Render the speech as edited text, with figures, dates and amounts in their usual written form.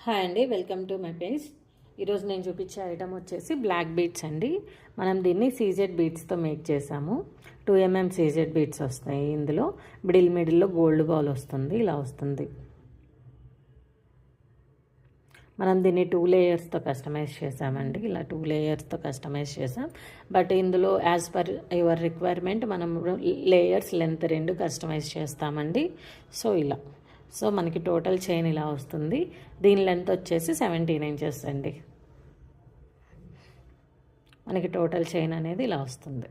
Hi అండి, welcome to my page. ఈరోజు నేను చూపించే ఐటమ్ వచ్చేసి బ్లాక్ బీడ్స్ అండి. మనం దీన్ని సీజెడ్ బీడ్స్తో మేక్ చేసాము. 2mm సీజెడ్ బీడ్స్ వస్తాయి. ఇందులో మిడిల్లో గోల్డ్ బాల్ వస్తుంది, ఇలా వస్తుంది. మనం దీన్ని 2 లేయర్స్తో కస్టమైజ్ చేసామండి. ఇలా 2 లేయర్స్తో కస్టమైజ్ చేసాం. బట్ ఇందులో యాజ్ పర్ యువర్ రిక్వైర్మెంట్ మనం లేయర్స్ లెంత్ 2 కస్టమైజ్ చేస్తామండి. సో మనకి టోటల్ చైన్ ఇలా వస్తుంది. దీని లెంత్ వచ్చేసి 17 ఇంచెస్ అండి. మనకి టోటల్ చైన్ అనేది ఇలా వస్తుంది.